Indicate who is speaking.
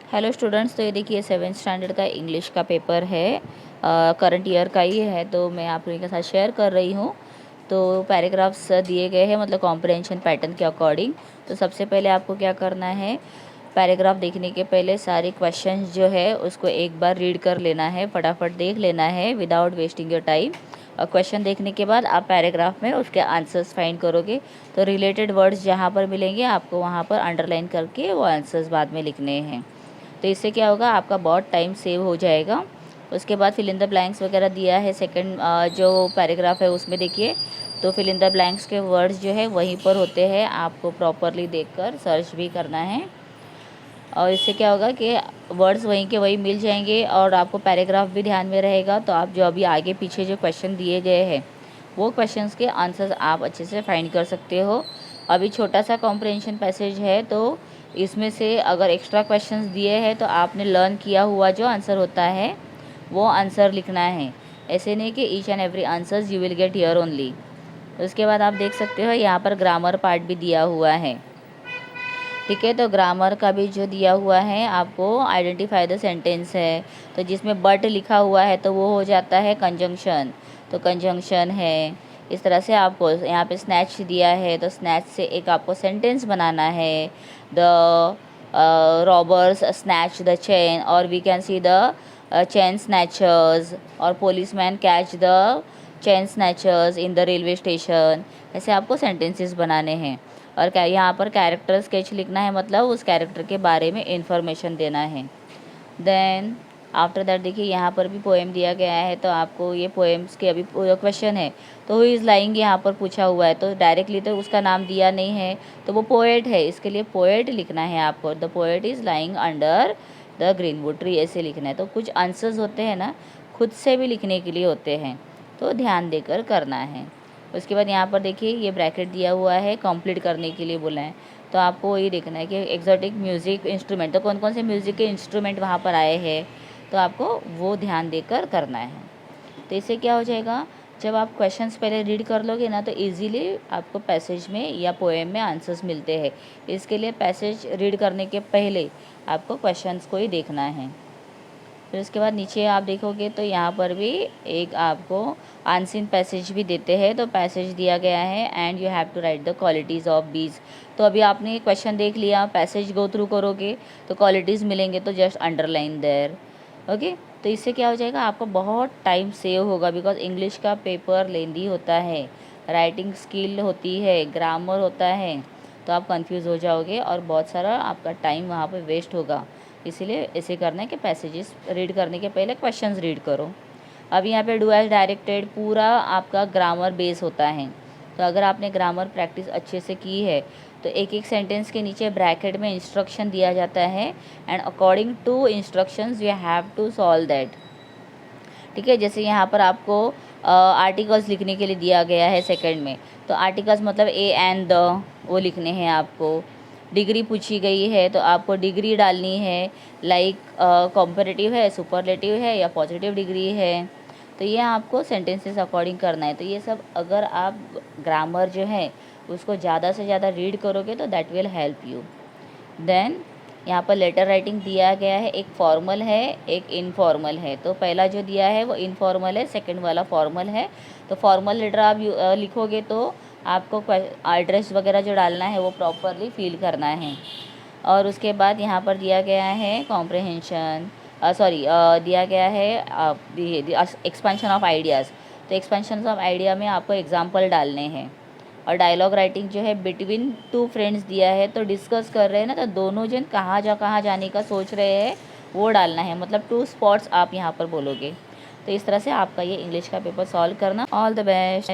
Speaker 1: Hello students, तो ये देखिए 7th स्टैंडर्ड का इंग्लिश का पेपर है, करंट ईयर का ही है। तो मैं आप लोगों के साथ शेयर कर रही हूँ। तो पैराग्राफ्स दिए गए हैं मतलब कॉम्प्रहेंशन पैटर्न के अकॉर्डिंग। तो सबसे पहले आपको क्या करना है, पैराग्राफ देखने के पहले सारे क्वेश्चंस जो है उसको एक बार रीड कर लेना है, फटाफट देख लेना है विदाउट वेस्टिंग योर टाइम। और क्वेश्चन देखने के बाद आप पैराग्राफ में उसके आंसर्स फाइंड करोगे। तो रिलेटेड वर्ड्स जहाँ पर मिलेंगे आपको वहाँ पर अंडरलाइन करके वो आंसर्स बाद में लिखने हैं। तो इससे क्या होगा, आपका बहुत टाइम सेव हो जाएगा। उसके बाद फिल इन द ब्लैंक्स वगैरह दिया है सेकंड जो पैराग्राफ है उसमें देखिए। तो फिल इन द ब्लैंक्स के वर्ड्स जो है वहीं पर होते हैं, आपको प्रॉपरली देखकर सर्च भी करना है। और इससे क्या होगा कि वर्ड्स वहीं के वहीं मिल जाएंगे और आपको पैराग्राफ भी ध्यान में रहेगा। तो आप जो अभी आगे पीछे जो क्वेश्चन दिए गए हैं वो क्वेश्चंस के आंसर्स आप अच्छे से फाइंड कर सकते हो। अभी छोटा सा कॉम्प्रहेंशन पैसेज है, तो इसमें से अगर एक्स्ट्रा क्वेश्चंस दिए हैं तो आपने लर्न किया हुआ जो आंसर होता है वो आंसर लिखना है। ऐसे नहीं कि each and every answers you will get here only. उसके बाद आप देख सकते हो यहाँ पर ग्रामर पार्ट भी दिया हुआ है। ठीक है, तो ग्रामर का भी जो दिया हुआ है आपको आइडेंटिफाई द सेंटेंस है। तो जिसमें बट लिखा हुआ है तो वो हो जाता है कंजंक्शन, तो कंजंक्शन है। इस तरह से आपको यहाँ पे स्नैच दिया है तो स्नैच से एक आपको सेंटेंस बनाना है। The robbers snatch the chain, और we can see the chain snatchers, और policeman catch the chain snatchers in the railway station. ऐसे आपको सेंटेंसेस बनाने हैं। और क्या यहाँ पर कैरेक्टर स्केच लिखना है, मतलब उस कैरेक्टर के बारे में इंफॉर्मेशन देना है। देन आफ्टर दैट देखिए यहाँ पर भी पोएम दिया गया है, तो आपको ये पोएम्स के अभी क्वेश्चन है। तो हु इज़ लाइंग यहाँ पर पूछा हुआ है, तो डायरेक्टली तो उसका नाम दिया नहीं है, तो वो पोएट है, इसके लिए पोएट लिखना है आपको। The poet is lying under the greenwood tree, ऐसे लिखना है। तो कुछ आंसर्स होते हैं ना, खुद से भी लिखने के लिए होते हैं, तो ध्यान देकर करना है। उसके बाद यहाँ पर देखिए ये ब्रैकेट दिया हुआ है, कंप्लीट करने के लिए बोला है। तो आपको वही देखना है कि एक्जॉटिक म्यूज़िक इंस्ट्रूमेंट, तो कौन कौन से म्यूज़िक के इंस्ट्रूमेंट वहाँ पर आए हैं, तो आपको वो ध्यान देकर करना है। तो इससे क्या हो जाएगा, जब आप क्वेश्चंस पहले रीड कर लोगे ना तो इजीली आपको पैसेज में या पोएम में आंसर्स मिलते हैं। इसके लिए पैसेज रीड करने के पहले आपको क्वेश्चंस को ही देखना है। फिर उसके बाद नीचे आप देखोगे तो यहाँ पर भी एक आपको अनसीन पैसेज भी देते हैं। तो पैसेज दिया गया है and you have to write the qualities of bees. तो अभी आपने क्वेश्चन देख लिया, पैसेज गो थ्रू करोगे तो क्वालिटीज़ मिलेंगे, तो जस्ट अंडरलाइन देयर। ओके, तो इससे क्या हो जाएगा, आपको बहुत टाइम सेव होगा। बिकॉज इंग्लिश का पेपर लेंदी होता है, राइटिंग स्किल होती है, ग्रामर होता है, तो आप कंफ्यूज हो जाओगे और बहुत सारा आपका टाइम वहाँ पे वेस्ट होगा। इसीलिए ऐसे करना है कि पैसेजेस रीड करने के पहले क्वेश्चंस रीड करो। अब यहाँ पे डू एज डायरेक्टेड पूरा आपका ग्रामर बेस होता है। तो अगर आपने ग्रामर प्रैक्टिस अच्छे से की है तो एक एक सेंटेंस के नीचे ब्रैकेट में इंस्ट्रक्शन दिया जाता है and according to instructions you have to solve that. ठीक है, जैसे यहाँ पर आपको आर्टिकल्स लिखने के लिए दिया गया है सेकंड में। तो आर्टिकल्स मतलब ए एंड द, वो लिखने हैं आपको। डिग्री पूछी गई है तो आपको डिग्री डालनी है, लाइक कॉम्परेटिव है, सुपरलेटिव है या पॉजिटिव डिग्री है। तो ये आपको सेंटेंसेस अकॉर्डिंग करना है। तो ये सब अगर आप ग्रामर जो है उसको ज़्यादा से ज़्यादा रीड करोगे तो that will help you. Then यहाँ पर लेटर राइटिंग दिया गया है, एक फॉर्मल है एक इनफॉर्मल है। तो पहला जो दिया है वो इनफॉर्मल है, सेकंड वाला फॉर्मल है। तो फॉर्मल लेटर आप लिखोगे तो आपको एड्रेस वगैरह जो डालना है वो प्रॉपरली फिल करना है। और उसके बाद यहाँ पर दिया गया है कॉम्प्रहेंशन, दिया गया है एक्सपेंशन ऑफ आइडियाज़। तो एक्सपेंशन ऑफ आइडिया में आपको एग्जाम्पल डालने हैं। और डायलॉग राइटिंग जो है बिटवीन टू फ्रेंड्स दिया है, तो डिस्कस कर रहे हैं ना, तो दोनों जन कहाँ जाने का सोच रहे हैं वो डालना है, मतलब टू स्पॉट्स आप यहाँ पर बोलोगे। तो इस तरह से आपका ये इंग्लिश का पेपर सॉल्व करना। All the best.